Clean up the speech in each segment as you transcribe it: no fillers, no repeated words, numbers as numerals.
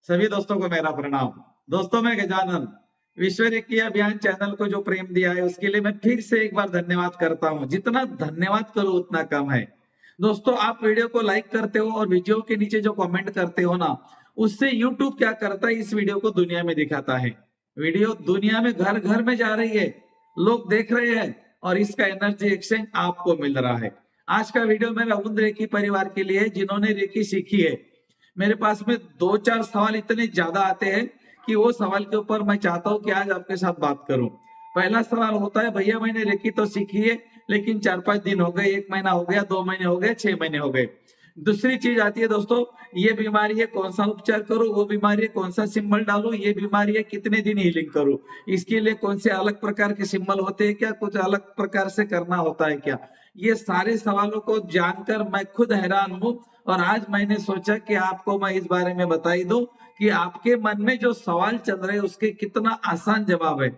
सभी दोस्तों को मेरा प्रणाम। दोस्तों, मैं गजानन विश्व रेकी अभियान चैनल को जो प्रेम दिया है उसके लिए मैं फिर से एक बार धन्यवाद करता हूं। जितना धन्यवाद करो उतना कम है। दोस्तों, आप वीडियो को लाइक करते हो और वीडियो के नीचे जो कमेंट करते हो ना, उससे यूट्यूब क्या करता है, इस वीडियो को दुनिया में दिखाता है। वीडियो दुनिया में घर घर में जा रही है, लोग देख रहे हैं और इसका एनर्जी एक्सचेंज आपको मिल रहा है। आज का वीडियो मेरा उन रेकी परिवार के लिए है जिन्होंने रेकी सीखी है। मेरे पास में 2-4 सवाल इतने ज्यादा आते हैं कि वो सवाल के ऊपर मैं चाहता हूं कि आज आपके साथ बात करूं। पहला सवाल होता है, भैया मैंने रेकी तो सीखी है लेकिन 4-5 दिन हो गए, 1 महीना हो गया, 2 महीने हो गए, 6 महीने हो गए। दूसरी चीज आती है दोस्तों, ये बीमारी है कौन सा उपचार करूं, वो बीमारी है कौन सा सिंबल डालूं, ये बीमारी है कितने दिन हीलिंग करूं, इसके लिए कौन से अलग प्रकार के सिंबल होते हैं क्या, कुछ अलग प्रकार से करना होता है क्या। ये सारे सवालों को जानकर मैं खुद हैरान हूं और आज मैंने सोचा कि आपको मैं इस बारे में बता ही दूं कि आपके मन में जो सवाल चल रहे हैं उसके कितना आसान जवाब है।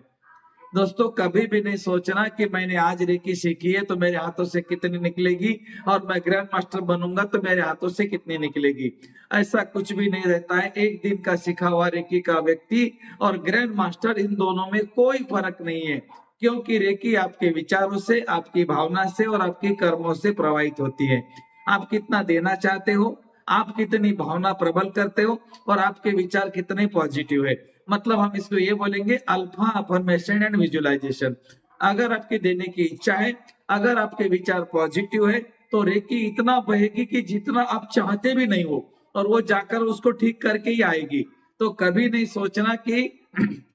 दोस्तों, कभी भी नहीं सोचना कि मैंने आज रेकी सीखी है तो मेरे हाथों से कितनी निकलेगी और मैं ग्रैंड मास्टर बनूंगा तो मेरे हाथों से कितनी निकलेगी। ऐसा कुछ भी नहीं रहता है। एक दिन का सीखा हुआ रेकी का व्यक्ति और ग्रैंड मास्टर, इन दोनों में कोई फर्क नहीं है, क्योंकि रेकी आपके विचारों से, आपकी भावना से और आपकी कर्मों से प्रभावित होती है। आप कितना देना चाहते हो, आप कितनी भावना प्रबल करते हो और आपके विचार कितने पॉजिटिव है। मतलब हम इसको ये बोलेंगे अल्फा अफर्मेशन एंड विजुअलाइजेशन। अगर आपके देने की इच्छा है, अगर आपके विचार पॉजिटिव है तो रेकी इतना बहेगी कि जितना आप चाहते भी नहीं हो, और वो जाकर उसको ठीक करके ही आएगी। तो कभी नहीं सोचना कि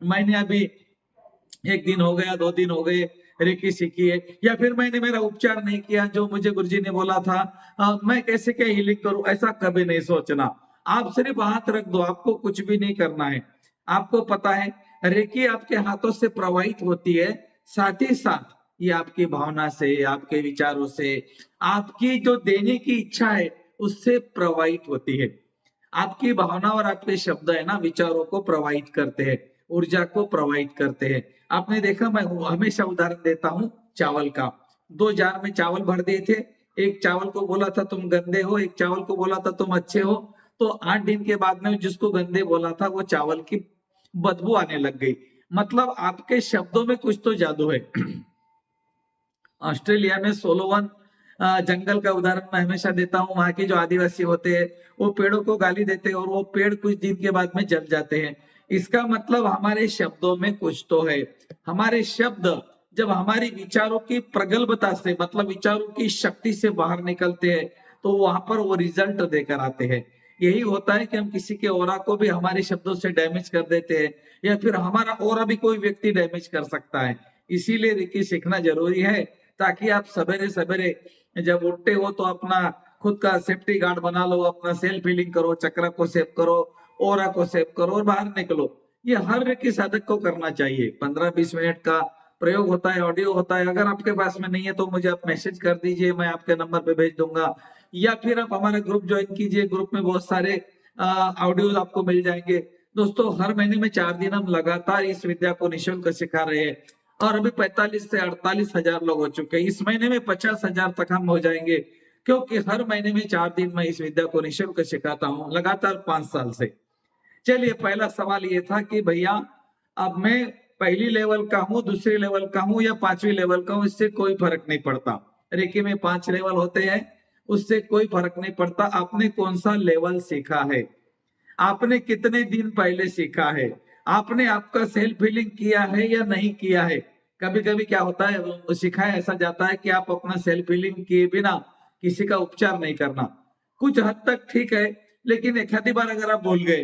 मैंने अभी 1 दिन हो गया, 2 दिन हो गए रेकी सीखी है, या फिर मैंने मेरा उपचार नहीं किया जो मुझे गुरुजी ने बोला था, मैं कैसे क्या हीलिंग करूं। ऐसा कभी नहीं सोचना। आप सिर्फ हाथ रख दो, आपको कुछ भी नहीं करना है। आपको पता है रेकी आपके हाथों से प्रवाहित होती है, साथ ही साथ ये आपकी भावना से, आपके विचारों से, आपकी जो देने की इच्छा है उससे प्रवाहित होती है। आपकी भावना और आपके शब्द है ना, विचारों को प्रवाहित करते हैं, ऊर्जा को प्रवाहित करते हैं। आपने देखा, मैं हमेशा उदाहरण देता हूँ चावल का। 2 जार में चावल भर दिए थे, एक चावल को बोला था तुम गंदे हो, एक चावल को बोला था तुम अच्छे हो। तो 8 दिन के बाद में जिसको गंदे बोला था वो चावल की बदबू आने लग गई। मतलब आपके शब्दों में कुछ तो जादू है। ऑस्ट्रेलिया में सोलोवन जंगल का उदाहरण मैं हमेशा देता हूँ। वहां के जो आदिवासी होते हैं वो पेड़ों को गाली देते हैं और वो पेड़ कुछ दिन के बाद में जल जाते हैं। इसका मतलब हमारे शब्दों में कुछ तो है। हमारे शब्द जब हमारी विचारों की प्रगल्भता से, मतलब विचारों की शक्ति से बाहर निकलते हैं तो वहां पर वो रिजल्ट देकर आते हैं। यही होता है कि हम किसी के ओरा को भी हमारे शब्दों से डैमेज कर देते हैं, या फिर हमारा ओरा भी कोई व्यक्ति डैमेज कर सकता है। इसीलिए रेकी सीखना जरूरी है, ताकि आप सवेरे सवेरे जब उठते हो तो अपना खुद का सेफ्टी गार्ड बना लो, अपना सेल्फ हीलिंग करो, चक्र को सेव करो, ओरा को सेव करो और बाहर निकलो। ये हर व्यक्ति साधक को करना चाहिए। 15-20 मिनट का प्रयोग होता है, ऑडियो होता है। अगर आपके पास में नहीं है तो मुझे आप मैसेज कर दीजिए, मैं आपके नंबर पे भेज दूंगा, या फिर आप हमारा ग्रुप ज्वाइन कीजिए। ग्रुप में बहुत सारे ऑडियो आपको मिल जाएंगे। दोस्तों, हर महीने में 4 दिन हम लगातार इस विद्या को निःशुल्क सिखा रहे हैं और अभी 45 से 48 हजार लोग हो चुके हैं। इस महीने में 50 हजार तक हम हो जाएंगे, क्योंकि हर महीने में 4 दिन मैं इस विद्या को निःशुल्क सिखाता हूँ लगातार 5 साल से। चलिए, पहला सवाल ये था कि भैया अब मैं पहली लेवल का हूँ, दूसरी लेवल का हूँ या 5वीं लेवल का हूँ, इससे कोई फर्क नहीं पड़ता। रेकी में 5 लेवल होते हैं, उससे कोई फर्क नहीं पड़ता। आपने कौन सा लेवल सीखा है, आपने कितने दिन पहले सीखा है, आपने आपका सेल्फ हीलिंग किया है या नहीं किया है। कभी कभी क्या होता है, सिखाया ऐसा जाता है कि आप अपना सेल्फ हीलिंग किए बिना किसी का उपचार नहीं करना। कुछ हद तक ठीक है, लेकिन एक आधी बार अगर आप भूल गए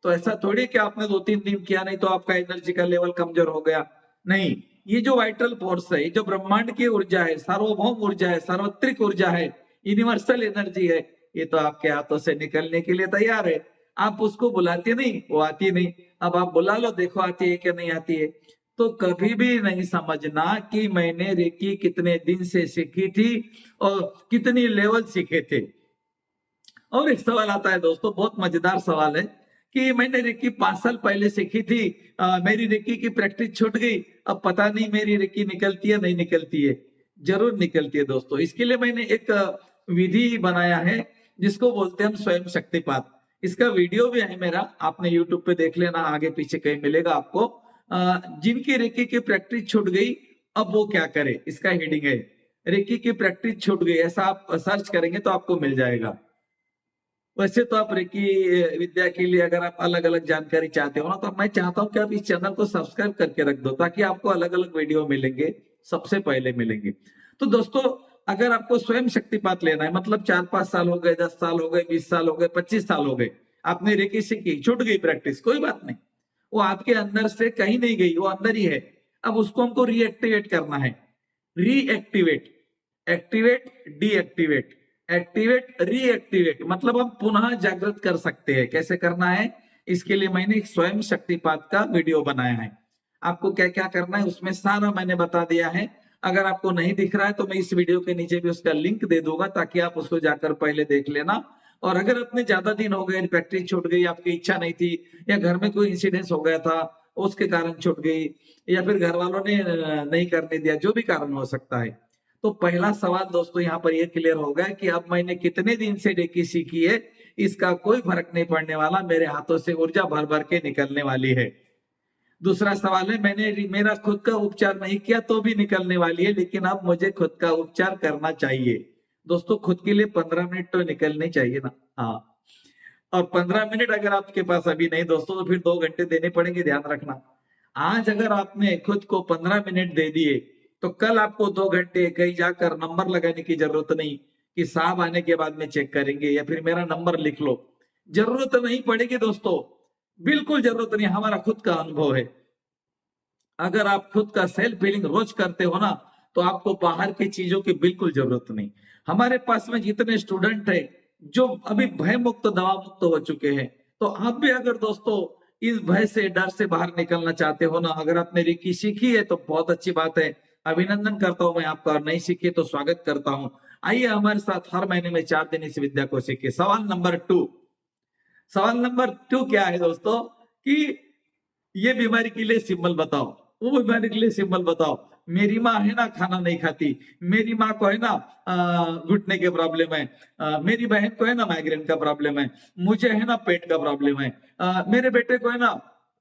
तो ऐसा थोड़ी कि आपने 2-3 दिन किया नहीं तो आपका एनर्जी का लेवल कमजोर हो गया। नहीं, ये जो वाइटल फोर्स है, ये जो ब्रह्मांड की ऊर्जा है, सार्वभौम ऊर्जा है, सार्वत्रिक ऊर्जा है, यूनिवर्सल एनर्जी है, ये तो आपके हाथों से निकलने के लिए तैयार है। आप उसको बुलाते नहीं, वो आती नहीं। अब आप बुला लो, देखो आती है कि नहीं आती है। तो कभी भी नहीं समझना कि मैंने रेकी कितने दिन से सीखी थी और कितनी लेवल सीखे थे। और एक सवाल आता है दोस्तों, बहुत मजेदार सवाल है कि मैंने रेकी 5 साल पहले सीखी थी, मेरी रेकी की प्रैक्टिस छूट गई, अब पता नहीं मेरी रेकी निकलती है नहीं निकलती है। जरूर निकलती है दोस्तों। इसके लिए मैंने एक विधि बनाया है जिसको बोलते हैं हम स्वयं शक्तिपात। इसका वीडियो भी है मेरा, आपने यूट्यूब पे देख लेना, आगे पीछे कहीं मिलेगा आपको। जिनकी रेकी की प्रैक्टिस छूट गई अब वो क्या करे, इसका हेडिंग है रेकी की प्रैक्टिस छूट गई, ऐसा आप सर्च करेंगे तो आपको मिल जाएगा। वैसे तो आप रेकी विद्या के लिए अगर आप अलग अलग जानकारी चाहते हो ना, तो मैं चाहता हूं कि आप इस चैनल को सब्सक्राइब करके रख दो, ताकि आपको अलग अलग वीडियो मिलेंगे, सबसे पहले मिलेंगे। तो दोस्तों, अगर आपको स्वयं शक्तिपात लेना है, मतलब 4-5 साल हो गए, 10 साल हो गए, 20 साल हो गए, 25 साल हो गए, आपने रेकी सीखी, छूट गई प्रैक्टिस, कोई बात नहीं, वो आपके अंदर से कहीं नहीं गई, वो अंदर ही है। अब उसको हमको रीएक्टिवेट करना है। Reactivate, activate, deactivate, activate, reactivate, मतलब हम पुनः जागृत कर सकते हैं। कैसे करना है, इसके लिए मैंने एक स्वयं शक्तिपात का वीडियो बनाया है। आपको क्या क्या करना है उसमें सारा मैंने बता दिया है। अगर आपको नहीं दिख रहा है तो मैं इस वीडियो के नीचे भी उसका लिंक दे दूंगा, ताकि आप उसको जाकर पहले देख लेना। और अगर अपने ज्यादा दिन हो गए, प्रैक्टिस छूट गई, आपकी इच्छा नहीं थी, या घर में कोई इंसिडेंस हो गया था उसके कारण छूट गई, या फिर घर वालों ने नहीं करने दिया, जो भी कारण हो सकता है, तो पहला सवाल दोस्तों यहाँ पर यह क्लियर हो गया कि अब मैंने कितने दिन से रेकी सीखी है, इसका कोई फर्क नहीं पड़ने वाला, मेरे हाथों से ऊर्जा भर भर के निकलने वाली है। दूसरा सवाल है, मैंने मेरा खुद का उपचार नहीं किया तो भी निकलने वाली है, लेकिन अब मुझे खुद का उपचार करना चाहिए। दोस्तों, खुद के लिए 15 मिनट तो निकलने चाहिए ना। हाँ, और 15 मिनट अगर आपके पास अभी नहीं दोस्तों, तो फिर 2 घंटे देने पड़ेंगे, ध्यान रखना। आज अगर आपने खुद को 15 मिनट दे दिए, तो कल आपको 2 घंटे कहीं जाकर नंबर लगाने की जरूरत नहीं कि साहब आने के बाद में चेक करेंगे, या फिर मेरा नंबर लिख लो। जरूरत नहीं पड़ेगी दोस्तों, बिल्कुल जरूरत नहीं। हमारा खुद का अनुभव है। अगर आप खुद का सेल्फ हीलिंग रोज करते हो ना, तो आपको बाहर की चीजों की बिल्कुल जरूरत नहीं। हमारे पास में जितने स्टूडेंट है जो अभी भय मुक्त, दवा मुक्त हो चुके हैं, तो आप भी अगर दोस्तों इस भय से, डर से बाहर निकलना चाहते हो ना, अगर आपने रेकी सीखी है तो बहुत अच्छी बात है, अभिनंदन करता हूं मैं आपका। और नहीं सीखी तो स्वागत करता हूं। आइए हमारे साथ हर महीने में 4 दिन इस विद्या को सीखिए। सवाल नंबर 2 क्या है दोस्तों, कि ये बीमारी के लिए सिंबल बताओ, वो बीमारी के लिए सिंबल बताओ। मेरी माँ है ना खाना नहीं खाती, मेरी माँ को है ना घुटने के प्रॉब्लम है, मेरी बहन को है ना माइग्रेन का प्रॉब्लम है, मुझे है ना पेट का प्रॉब्लम है, मेरे बेटे को है ना,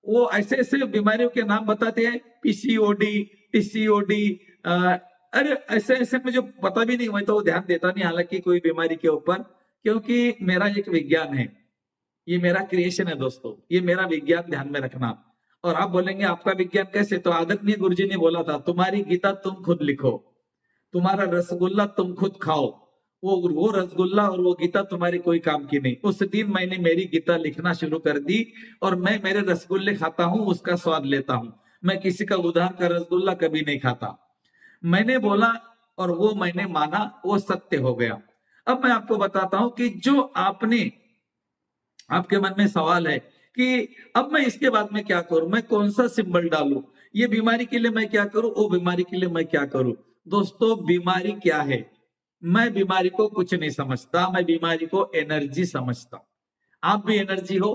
वो ऐसे ऐसे बीमारियों के नाम बताते हैं, पीसीओडी, टीसीओडी, अरे ऐसे ऐसे मुझे पता भी नहीं, मैं तो ध्यान देता नहीं हालांकि कोई बीमारी के ऊपर, क्योंकि मेरा एक विज्ञान है, ये मेरा क्रिएशन है दोस्तों, ये मेरा विज्ञान, ध्यान में रखना। और आप बोलेंगे आपका विज्ञान कैसे, तो आदरणीय गुरुजी ने बोला था, तुम्हारी गीता तुम खुद लिखो, तुम्हारा रसगुल्ला तुम खुद खाओ, वो रसगुल्ला और वो गीता तुम्हारी कोई काम की नहीं। उस दिन मैंने मेरी गीता लिखना शुरू कर दी, और मैं मेरे रसगुल्ले खाता हूं, उसका स्वाद लेता हूं। मैं किसी का उधार का रसगुल्ला कभी नहीं खाता। मैंने बोला और वो मैंने माना, वो सत्य हो गया। अब मैं आपको बताता हूं कि जो आपने, आपके मन में सवाल है कि अब मैं इसके बाद में क्या करूं, मैं कौन सा सिंबल डालूं, ये बीमारी के लिए मैं क्या करूं, वो बीमारी के लिए मैं क्या करूं। दोस्तों, बीमारी क्या है, मैं बीमारी को कुछ नहीं समझता, मैं बीमारी को एनर्जी समझता हूं। आप भी एनर्जी हो,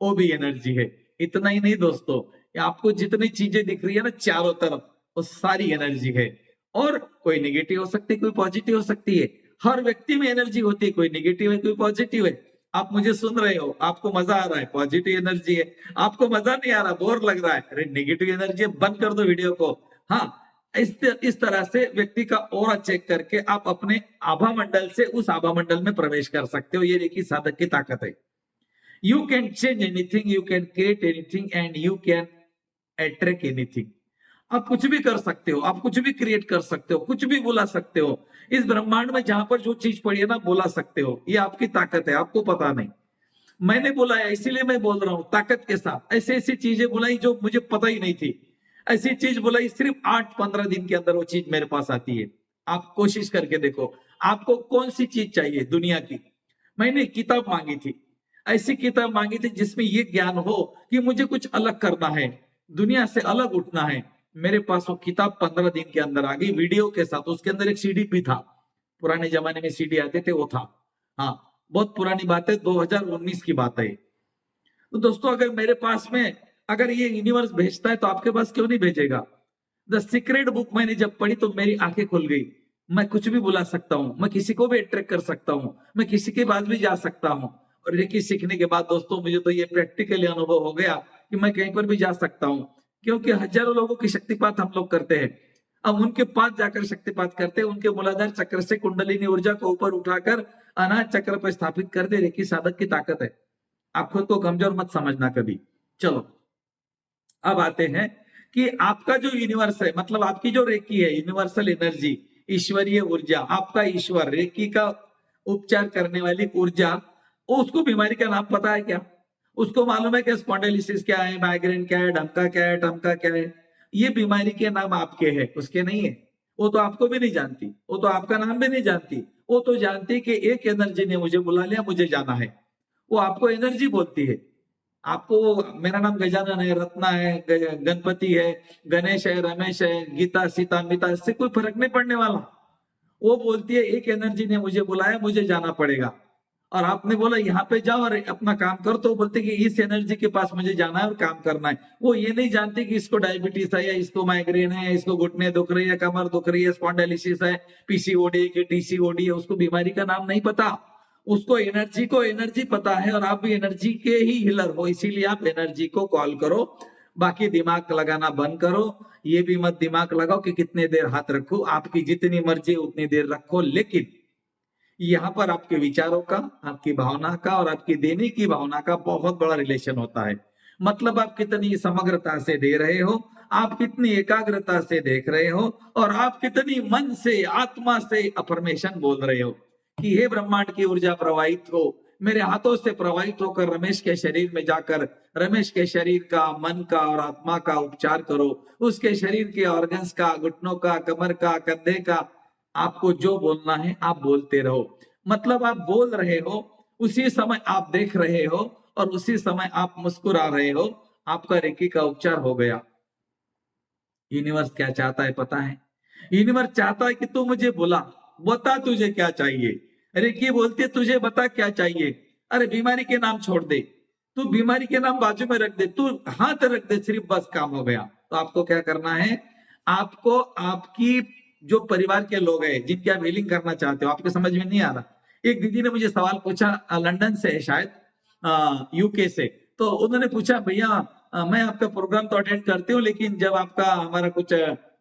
वो भी एनर्जी है। इतना ही नहीं दोस्तों, आपको जितनी चीजें दिख रही है ना चारों तरफ, वो सारी एनर्जी है। और कोई नेगेटिव हो सकती है, कोई पॉजिटिव हो सकती है। हर व्यक्ति में एनर्जी होती है, कोई नेगेटिव है, कोई पॉजिटिव है। आप मुझे सुन रहे हो, आपको मजा आ रहा है, पॉजिटिव एनर्जी है। आपको मजा नहीं आ रहा, बोर लग रहा है, अरे नेगेटिव एनर्जी है, बंद कर दो वीडियो को। हाँ, इस तरह से व्यक्ति का ऑरा चेक करके आप अपने आभा मंडल से उस आभा मंडल में प्रवेश कर सकते हो। ये रेकी साधक की ताकत है। You can change anything, you can create anything, and you can attract anything. आप कुछ भी कर सकते हो, आप कुछ भी क्रिएट कर सकते हो, कुछ भी बुला सकते हो। इस ब्रह्मांड में जहां पर जो चीज पड़ी है ना, बुला सकते हो। ये आपकी ताकत है, आपको पता नहीं। मैंने बुलाया, इसीलिए मैं बोल रहा हूं ताकत के साथ। ऐसी ऐसी चीजें बुलाई जो मुझे पता ही नहीं थी, ऐसी चीज बुलाई, सिर्फ 8-15 दिन के अंदर वो चीज मेरे पास आती है। आप कोशिश करके देखो, आपको कौन सी चीज चाहिए दुनिया की। मैंने किताब मांगी थी, ऐसी किताब मांगी थी जिसमें ये ज्ञान हो कि मुझे कुछ अलग करना है, दुनिया से अलग उठना है। मेरे पास वो किताब 15 दिन के अंदर आ गई, वीडियो के साथ। उसके अंदर एक सीडी भी था, पुराने जमाने में सीडी आते थे, वो था। हाँ, बहुत पुरानी बात है, 2019 की बात है। तो दोस्तों, अगर मेरे पास में, अगर ये यूनिवर्स भेजता है तो आपके पास क्यों नहीं भेजेगा। द सीक्रेट बुक मैंने जब पढ़ी तो मेरी आंखें खुल गई। मैं कुछ भी बुला सकता हूं, मैं किसी को भी अट्रैक्ट कर सकता हूं, मैं किसी के पास भी जा सकता हूं। रेकी सीखने के बाद दोस्तों मुझे तो ये प्रैक्टिकली अनुभव हो गया कि मैं कहीं पर भी जा सकता हूँ, क्योंकि हजारों लोगों की शक्तिपात हम लोग करते हैं। अब उनके पास जाकर शक्तिपात करते हैं, उनके मूलाधार चक्र से कुंडलिनी ऊर्जा को ऊपर उठाकर अनाहत चक्र पर स्थापित करते। रेकी साधक की ताकत है, आप खुद को कमजोर मत समझना कभी। चलो अब आते हैं कि आपका जो यूनिवर्स है, मतलब आपकी जो रेकी है, यूनिवर्सल एनर्जी, ईश्वरीय ऊर्जा, आपका ईश्वर, रेकी का उपचार करने वाली ऊर्जा, उसको बीमारी का नाम पता है क्या? उसको मालूम है कि स्पॉन्डिलोसिस क्या है, माइग्रेन क्या है, ढमका क्या है, टमका क्या है? ये बीमारी के नाम आपके हैं, उसके नहीं है। वो तो आपको भी नहीं जानती, वो तो आपका नाम भी नहीं जानती। वो तो जानती कि एक एनर्जी ने मुझे बुला लिया, मुझे जाना है। वो आपको एनर्जी बोलती है। आपको मेरा नाम गजानन है, रत्ना है, गणपति है, गणेश है, रमेश है, गीता, सीता, मिता, इससे कोई फर्क नहीं पड़ने वाला। वो बोलती है एक एनर्जी ने मुझे बुलाया, मुझे जाना पड़ेगा। और आपने बोला यहाँ पे जाओ और अपना काम करो, तो बोलते कि इस एनर्जी के पास मुझे जाना है और काम करना है। वो ये नहीं जानती कि इसको डायबिटीज है, या इसको माइग्रेन है, या इसको घुटने दुख रही है, कमर दुख रही है, स्पॉन्डिलोसिस है, पीसीओडी के टीसीओडी है, उसको बीमारी का नाम नहीं पता। उसको एनर्जी को एनर्जी पता है, और आप भी एनर्जी के ही हीलर हो, इसीलिए आप एनर्जी को कॉल करो। बाकी दिमाग लगाना बंद करो। ये भी मत दिमाग लगाओ कि कितने देर हाथ रखो, आपकी जितनी मर्जी उतनी देर रखो, लेकिन यहाँ पर आपके विचारों का, आपकी भावना का और आपकी देने की भावना का बहुत बड़ा रिलेशन होता है। मतलब आप कितनी समग्रता से दे रहे हो, आप कितनी एकाग्रता से देख रहे हो, और आप कितनी मन से, आत्मा से अफर्मेशन बोल रहे हो कि हे ब्रह्मांड की ऊर्जा प्रवाहित हो, मेरे हाथों से प्रवाहित होकर रमेश के शरीर में जाकर रमेश के शरीर का, मन का और आत्मा का उपचार करो। उसके शरीर के ऑर्गन्स का, घुटनों का, कमर का, कंधे का, आपको जो बोलना है आप बोलते रहो। मतलब आप बोल रहे हो, उसी समय आप देख रहे हो, और उसी समय आप मुस्कुरा रहे हो। आपका रेकी का उपचार हो गया। यूनिवर्स क्या चाहता है पता है? यूनिवर्स चाहता है कि तू मुझे बुला, बता तुझे क्या चाहिए। रेकी बोलती है तुझे बता क्या चाहिए। अरे बीमारी के नाम छोड़ दे, तू बीमारी के नाम बाजू में रख दे, तू हाथ रख दे, सिर्फ बस काम हो गया। तो आपको क्या करना है? आपको आपकी जो परिवार के लोग हैं जिनकी आप हीलिंग करना चाहते हो, आपके समझ में नहीं आ रहा। एक दीदी ने मुझे सवाल पूछा, लंदन से है शायद, यूके से। तो उन्होंने पूछा भैया मैं आपका प्रोग्राम तो अटेंड करती हूँ, लेकिन जब आपका हमारा कुछ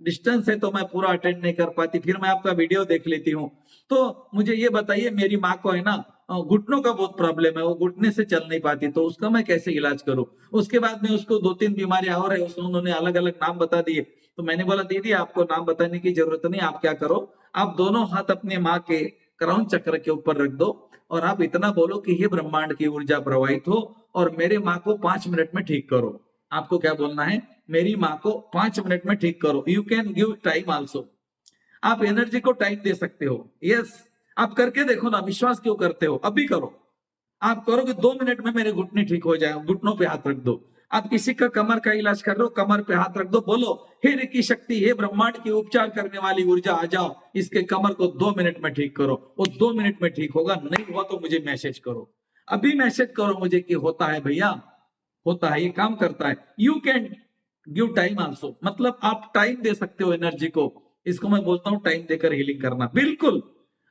डिस्टेंस है तो मैं पूरा अटेंड नहीं कर पाती, फिर मैं आपका वीडियो देख लेती हूँ। तो मुझे ये बताइए, मेरी माँ को है ना घुटनों का बहुत प्रॉब्लम है, वो घुटने से चल नहीं पाती, तो उसका मैं कैसे इलाज करूँ? उसके बाद में उसको 2-3 बीमारियां और है, उसने उन्होंने अलग अलग नाम बता दिए। तो मैंने बोला दीदी आपको नाम बताने की जरूरत नहीं, आप क्या करो, आप दोनों हाथ अपने माँ के क्राउन चक्र के ऊपर रख दो, और आप इतना बोलो कि हे ब्रह्मांड की ऊर्जा प्रवाहित हो और मेरे माँ को 5 मिनट में ठीक करो। आपको क्या बोलना है? मेरी माँ को 5 मिनट में ठीक करो। You can give time also. आप एनर्जी को टाइम दे सकते हो। यस, आप करके देखो ना, विश्वास क्यों करते हो? अभी करो। आप करो कि 2 मिनट में मेरे घुटने ठीक हो जाए, घुटनों पे हाथ रख दो। आप किसी का कमर का इलाज कर रहे हो, कमर पे हाथ रख दो, बोलो हे रेकी शक्ति, हे ब्रह्मांड की उपचार करने वाली ऊर्जा आ जाओ, इसके कमर को 2 मिनट में ठीक करो। वो 2 मिनट में ठीक होगा, नहीं हुआ तो मुझे मैसेज करो। अभी मैसेज करो मुझे कि होता है भैया, होता है, ये काम करता है। You can give time also, मतलब आप टाइम दे सकते हो एनर्जी को। इसको मैं बोलता हूँ टाइम देकर हीलिंग करना। बिल्कुल,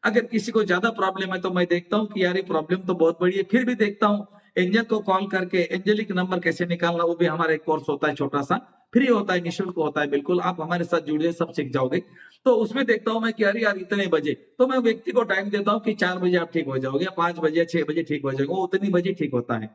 अगर किसी को ज्यादा प्रॉब्लम है तो मैं देखता हूँ कि यार ये प्रॉब्लम तो बहुत बड़ी है, फिर भी देखता हूँ एंजल को कॉल करके एंजेलिक नंबर कैसे निकालना, वो भी हमारा एक कोर्स होता है, छोटा सा फ्री होता है, निःशुल्क होता है। बिल्कुल आप हमारे साथ जुड़िए, सब सीख जाओगे। तो उसमें देखता हूँ मैं कि अरे यार इतने बजे, तो मैं व्यक्ति को टाइम देता हूँ कि 4 बजे आप ठीक हो जाओगे, 5 बजे, 6 बजे ठीक हो जाओगे, वो उतनी बजे ठीक होता है।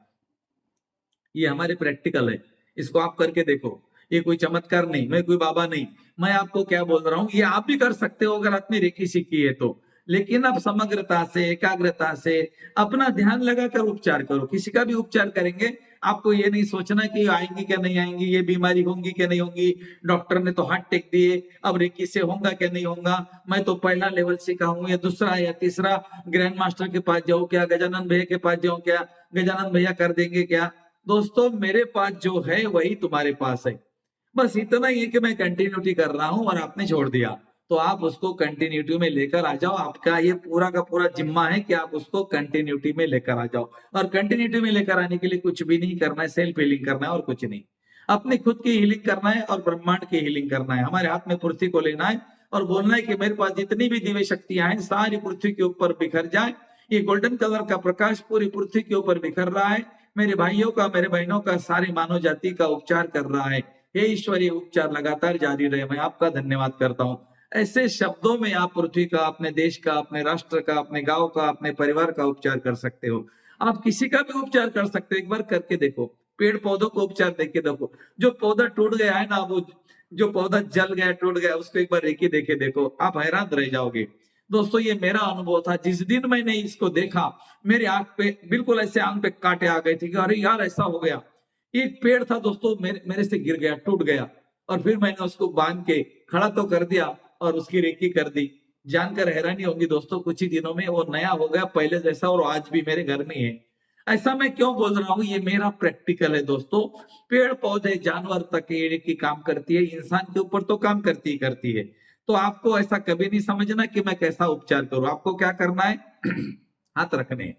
ये हमारे प्रैक्टिकल है, इसको आप करके देखो। ये कोई चमत्कार नहीं, मैं कोई बाबा नहीं, मैं आपको क्या बोल रहा हूँ, ये आप भी कर सकते हो अगर आपने रेकी सीखी है तो। लेकिन आप समग्रता से, एकाग्रता से अपना ध्यान लगाकर उपचार करो। किसी का भी उपचार करेंगे, आपको ये नहीं सोचना कि आएंगी क्या नहीं आएंगी, ये बीमारी होंगी क्या नहीं होंगी, डॉक्टर ने तो हाथ टेक दिए, अब रेकी से होगा क्या नहीं होगा, मैं तो पहला लेवल सीखा हूँ, या दूसरा या तीसरा, ग्रैंड मास्टर के पास जाऊँ क्या, गजानन भैया के पास जाऊँ क्या, गजानन भैया कर देंगे क्या? दोस्तों मेरे पास जो है वही तुम्हारे पास है। बस इतना ही है कि मैं कंटिन्यूटी कर रहा हूं और आपने छोड़ दिया, तो आप उसको कंटिन्यूटी में लेकर आ जाओ। आपका ये पूरा का पूरा जिम्मा है कि आप उसको कंटिन्यूटी में लेकर आ जाओ। और कंटिन्यूटी में लेकर आने के लिए कुछ भी नहीं करना है, सेल्फ हीलिंग करना है और कुछ नहीं। अपनी खुद की हीलिंग करना है और ब्रह्मांड की हीलिंग करना है। हमारे हाथ में पृथ्वी को लेना है और बोलना है कि मेरे पास जितनी भी दिव्य शक्तियां हैं सारी पृथ्वी के ऊपर बिखर जाए। ये गोल्डन कलर का प्रकाश पूरी पृथ्वी के ऊपर बिखर रहा है। मेरे भाइयों का, मेरे बहनों का, सारी मानव जाति का उपचार कर रहा है। ये ईश्वरीय उपचार लगातार जारी रहे। मैं आपका धन्यवाद करता हूँ। ऐसे शब्दों में आप पृथ्वी का, अपने देश का, अपने राष्ट्र का, अपने गांव का, अपने परिवार का उपचार कर सकते हो। आप किसी का भी उपचार कर सकते हो। एक बार करके देखो। पेड़ पौधों को उपचार देके देखो। जो पौधा टूट गया है ना, वो जो पौधा जल गया, टूट गया, उसको एक बार रेकी देके देखो, आप हैरान रह जाओगे। दोस्तों, ये मेरा अनुभव था। जिस दिन मैंने इसको देखा, मेरे आंख पे बिल्कुल ऐसे आंख पे कांटे आ गए थे कि अरे यार, ऐसा हो गया। एक पेड़ था दोस्तों, मेरे से गिर गया, टूट गया, और फिर मैंने उसको बांध के खड़ा तो कर दिया और उसकी रेकी कर दी। जानकर हैरानी होगी दोस्तों, कुछ ही दिनों में वो नया हो गया, पहले जैसा, और आज भी मेरे घर में है। ऐसा मैं क्यों बोल रहा हूँ? ये मेरा प्रैक्टिकल है दोस्तों। पेड़ पौधे जानवर तक ये की काम करती है, इंसान के ऊपर तो काम करती ही करती है। तो आपको ऐसा कभी नहीं समझना कि मैं कैसा उपचार करूं। आपको क्या करना है? हाथ रखने हैं।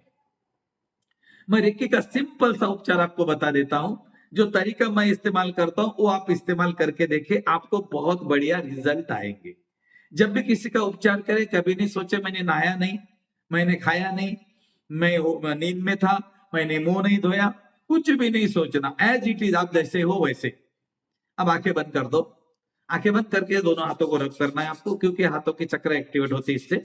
मैं रेकी का सिंपल सा उपचार आपको बता देता हूं। जो तरीका मैं इस्तेमाल करता हूं वो आप इस्तेमाल करके देखिए, आपको बहुत बढ़िया रिजल्ट आएंगे। जब भी किसी का उपचार करें, कभी नहीं सोचे मैंने नहाया नहीं, मैंने खाया नहीं, मैं नींद में था, मैंने मुंह नहीं धोया, कुछ भी नहीं सोचना। एज इट इज, आप जैसे हो वैसे। अब आंखें बंद कर दो। आंखें बंद करके दोनों हाथों को रब करना है आपको, क्योंकि हाथों के चक्र एक्टिवेट होते हैं इससे।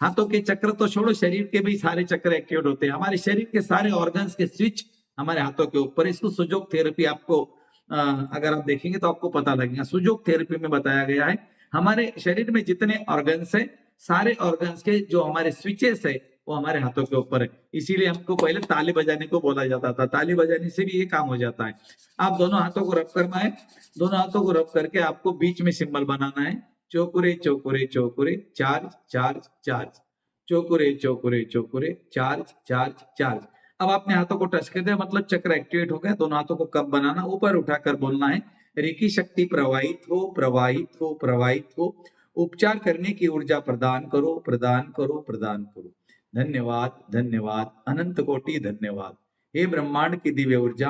हाथों के चक्र तो छोड़ो, शरीर के भी सारे चक्र एक्टिवेट होते हैं। हमारे शरीर के सारे ऑर्गन्स के स्विच हमारे हाथों के ऊपर। इसको सुजोग थेरेपी, आपको अगर आप देखेंगे तो आपको पता लगेगा। सुजोग थेरेपी में बताया गया है हमारे शरीर में जितने ऑर्गन्स है, सारे ऑर्गन्स के जो हमारे स्विचेस है वो हमारे हाथों के ऊपर है। इसीलिए हमको पहले ताली बजाने को बोला जाता था। ताली बजाने से भी ये काम हो जाता है। आप दोनों हाथों को रब करना है। दोनों हाथों को रब करके आपको बीच में सिंबल बनाना है। Cho Ku Rei Cho Ku Rei Cho Ku Rei, charge charge charge. Cho Ku Rei Cho Ku Rei Cho Ku Rei, charge charge charge. अब आपने हाथों को टच कर दिया, मतलब चक्र एक्टिवेट हो गया। दोनों हाथों को कब बनाना, ऊपर उठाकर बोलना है, रेकी शक्ति प्रवाहित हो, प्रवाहित हो, प्रवाहित हो। उपचार करने की ऊर्जा प्रदान करो, प्रदान करो, प्रदान करो। धन्यवाद, धन्यवाद, अनंत कोटि धन्यवाद। हे ब्रह्मांड की दिव्य ऊर्जा,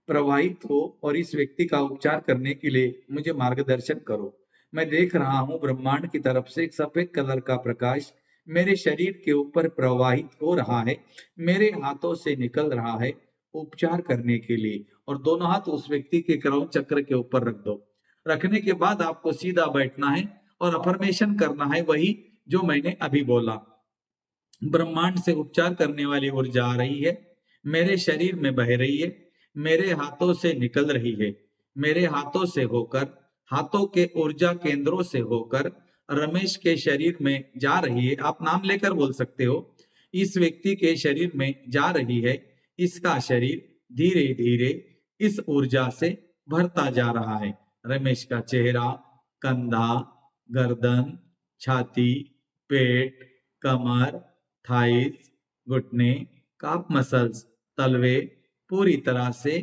प्रवाहित हो और इस व्यक्ति का उपचार करने के लिए मुझे मार्गदर्शन करो। मैं देख रहा हूं ब्रह्मांड की तरफ से एक सफेद कलर का प्रकाश मेरे शरीर के ऊपर प्रवाहित हो रहा है, मेरे हाथों से निकल रहा है उपचार करने के लिए। और दोनों हाथ उस व्यक्ति के क्राउन चक्र के ऊपर रख दो। रखने के बाद आपको सीधा बैठना है और अफर्मेशन करना है, वही जो मैंने अभी बोला। ब्रह्मांड से उपचार करने वाली ऊर्जा आ रही है, मेरे शरीर में बह रही है, मेरे हाथों से निकल रही है, मेरे हाथों से होकर, हाथों के ऊर्जा केंद्रों से होकर रमेश के शरीर में जा रही है। आप नाम लेकर बोल सकते हो। इस व्यक्ति के शरीर में जा रही है। इसका शरीर धीरे धीरे इस ऊर्जा से भरता जा रहा है। रमेश का चेहरा, कंधा, गर्दन, छाती, पेट, कमर, थाइस, घुटने, काफ मसल्स, तलवे पूरी तरह से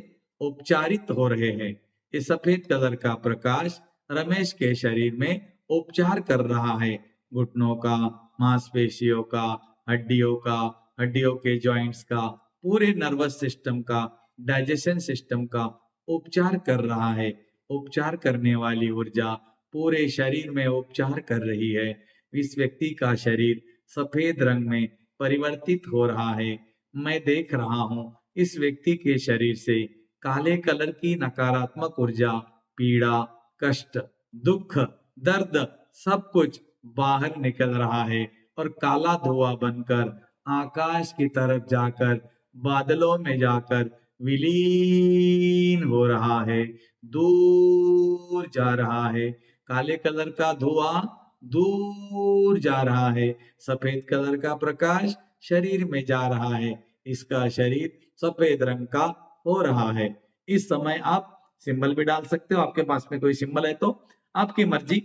उपचारित हो रहे हैं। ये सफेद कलर का प्रकाश रमेश के शरीर में उपचार कर रहा है। घुटनों का, मांसपेशियों का, हड्डियों का, हड्डियों के जॉइंट्स का, पूरे नर्वस सिस्टम का, डाइजेशन सिस्टम का उपचार कर रहा है। उपचार करने वाली ऊर्जा पूरे शरीर में उपचार कर रही है। इस व्यक्ति का शरीर सफेद रंग में परिवर्तित हो रहा है। मैं देख रहा हूं इस व्यक्ति के शरीर से काले कलर की नकारात्मक ऊर्जा, पीड़ा, कष्ट, दुख, दर्द सब कुछ बाहर निकल रहा है और काला धुआं बनकर आकाश की तरफ जाकर, बादलों में जाकर विलीन हो रहा है, दूर जा रहा है। काले कलर का धुआं दूर जा रहा है, सफेद कलर का प्रकाश शरीर में जा रहा है। इसका शरीर सफेद रंग का हो रहा है। इस समय आप सिंबल भी डाल सकते हो, आपके पास में कोई सिंबल है तो आपकी मर्जी।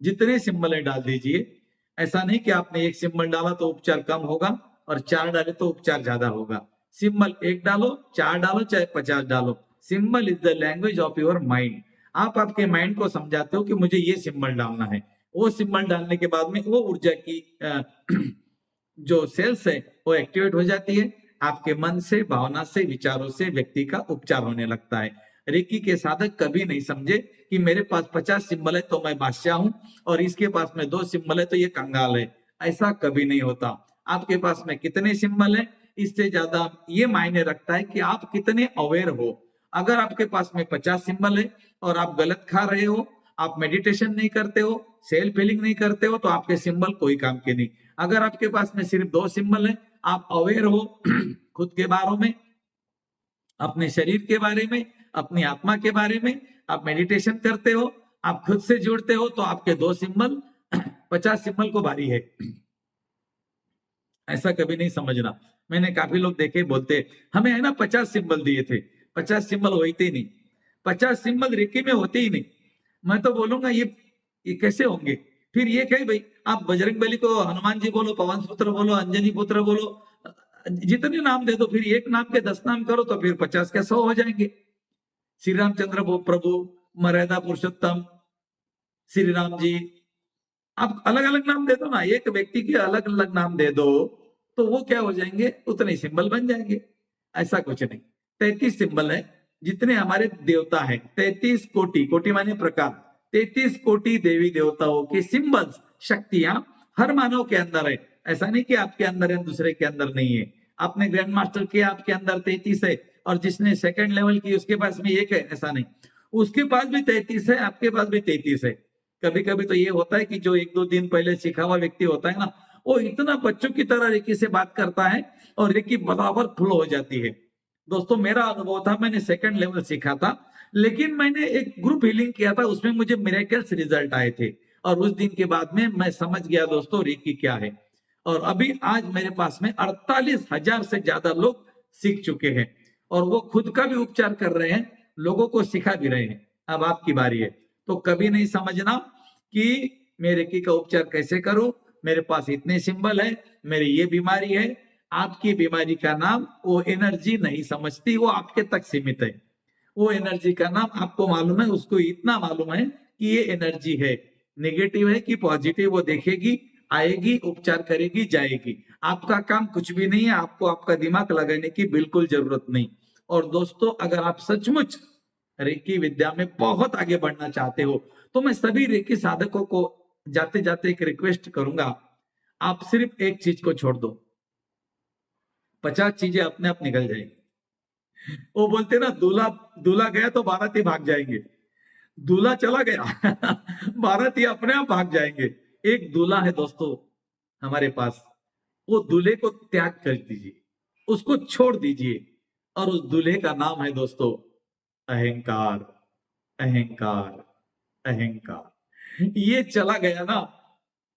जितने सिंबल है डाल दीजिए। ऐसा नहीं कि आपने एक सिंबल डाला तो उपचार कम होगा और चार डाले तो उपचार ज्यादा होगा। सिंबल एक डालो, चार डालो, चाहे 50 डालो। Symbol is the language of your mind. आप आपके माइंड को समझाते हो कि मुझे ये सिंबल डालना है। वो सिंबल डालने के बाद में वो ऊर्जा की जो सेल्स है वो एक्टिवेट हो जाती है। आपके मन से, भावना से, विचारों से व्यक्ति का उपचार होने लगता है। रेकी के साधक कभी नहीं समझे कि मेरे पास 50 सिंबल है तो मैं बादशाह हूं और इसके पास में 2 सिंबल है तो ये कंगाल है। ऐसा कभी नहीं होता। आपके पास में कितने सिंबल है, इससे ज्यादा ये मायने रखता है कि आप कितने अवेयर हो। अगर आपके पास में 50 सिंबल है और आप गलत खा रहे हो, आप मेडिटेशन नहीं करते हो, सेल्फ हीलिंग नहीं करते हो, तो आपके सिंबल कोई काम के नहीं। अगर आपके पास में सिर्फ 2 सिंबल है, आप अवेयर हो खुद के बारे में, अपने शरीर के बारे में, अपनी आत्मा के बारे में, आप मेडिटेशन करते हो, आप खुद से जुड़ते हो, तो आपके 2 सिंबल 50 सिंबल को भारी है। ऐसा कभी नहीं समझना। मैंने काफी लोग देखे बोलते हमें है ना 50 सिंबल दिए थे, 50 सिंबल होते ही नहीं, 50 सिंबल रेकी में होते ही नहीं। मैं तो बोलूंगा ये कैसे होंगे? फिर ये कहे भाई आप बजरंग बली को हनुमान जी बोलो, पवन पुत्र बोलो, अंजनी पुत्र बोलो, जितने नाम दे दो, फिर एक नाम के 10 नाम करो तो फिर 50 के 100 हो जाएंगे। श्री रामचंद्र प्रभु, मर्यादा पुरुषोत्तम, श्री राम जी, आप अलग अलग नाम दे दो ना, एक व्यक्ति के अलग अलग नाम दे दो तो वो क्या हो जाएंगे, उतने सिंबल बन जाएंगे। ऐसा कुछ नहीं, 33 सिंबल है जितने हमारे देवता है, 33 कोटि, कोटि माने प्रकार, 33 कोटि देवी देवताओं के सिंबल्स, शक्तियां हर मानव के अंदर है। ऐसा नहीं कि आपके अंदर है दूसरे के अंदर नहीं है। आपने ग्रैंड मास्टर किया, आपके अंदर 33 है, और जिसने सेकंड लेवल की उसके पास भी एक है, ऐसा नहीं, उसके पास भी 33 है, आपके पास भी 33 है। कभी कभी तो ये होता है कि जो 1-2 दिन पहले सीखा हुआ व्यक्ति होता है ना, वो इतना बच्चों की तरह रेकी से बात करता है और रेकी बराबर फ्लो हो जाती है। दोस्तों मेरा अनुभव था, मैंने सेकंड लेवल सीखा था, लेकिन मैंने एक ग्रुप हीलिंग किया था, उसमें मुझे मिरेकल्स रिजल्ट आए थे, और उस दिन के बाद में मैं समझ गया दोस्तों रेकी क्या है। और अभी आज मेरे पास में 48,000 से ज्यादा लोग सीख चुके हैं, और वो खुद का भी उपचार कर रहे हैं, लोगों को सिखा भी रहे हैं। अब आपकी बारी है, तो कभी नहीं समझना कि मैं रेकी का उपचार कैसे करूं, मेरे पास इतने सिंबल है, मेरी ये बीमारी है। आपकी बीमारी का नाम वो एनर्जी नहीं समझती, वो आपके तक सीमित है। वो एनर्जी का नाम आपको मालूम है, उसको इतना मालूम है कि ये एनर्जी है, नेगेटिव है कि पॉजिटिव, वो देखेगी, आएगी, उपचार करेगी, जाएगी। आपका काम कुछ भी नहीं है, आपको आपका दिमाग लगाने की बिल्कुल जरूरत नहीं। और दोस्तों अगर आप सचमुच रेकी विद्या में बहुत आगे बढ़ना चाहते हो, तो मैं सभी रेकी साधकों को जाते जाते एक रिक्वेस्ट करूंगा, आप सिर्फ एक चीज को छोड़ दो, 50 चीजें अपने आप निकल जाएंगी। वो बोलते ना, दूल्हा दूल्हा गया तो बाराती भाग जाएंगे, दूल्हा चला गया बाराती अपने आप भाग जाएंगे। एक दूल्हा है दोस्तों हमारे पास, वो दूल्हे को त्याग कर दीजिए, उसको छोड़ दीजिए, और उस दूल्हे का नाम है दोस्तों अहंकार। अहंकार, अहंकार, ये चला गया ना,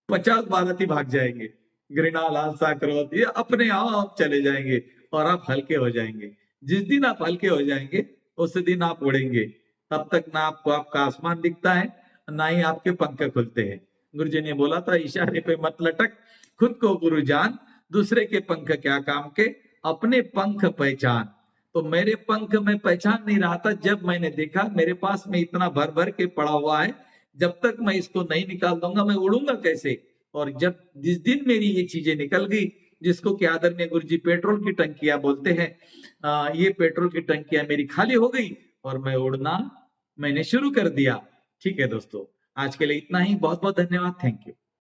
50 बाराती भाग जाएंगे, घृणा, लालसा, क्रोध, ये अपने आप चले जाएंगे, और आप हल्के हो जाएंगे। जिस दिन आप हल्के हो जाएंगे उस दिन आप उड़ेंगे। तब तक ना आपको आपका आसमान दिखता है, ना ही आपके पंख खुलते हैं। गुरु जी ने बोला था, इशारे पे मत लटक, खुद को गुरु जान, दूसरे के पंख क्या काम के, अपने पंख पहचान। तो मेरे पंख में पहचान नहीं रहा था, जब मैंने देखा मेरे पास में इतना भर भर के पड़ा हुआ है, जब तक मैं इसको नहीं निकाल दूंगा मैं उड़ूंगा कैसे। और जब जिस दिन मेरी ये चीजें निकल गई, जिसको कि आदरणीय गुरु जी पेट्रोल की टंकियां बोलते हैं, ये पेट्रोल की टंकियां मेरी खाली हो गई और मैं उड़ना मैंने शुरू कर दिया। ठीक है दोस्तों, आज के लिए इतना ही। बहुत बहुत धन्यवाद, थैंक यू।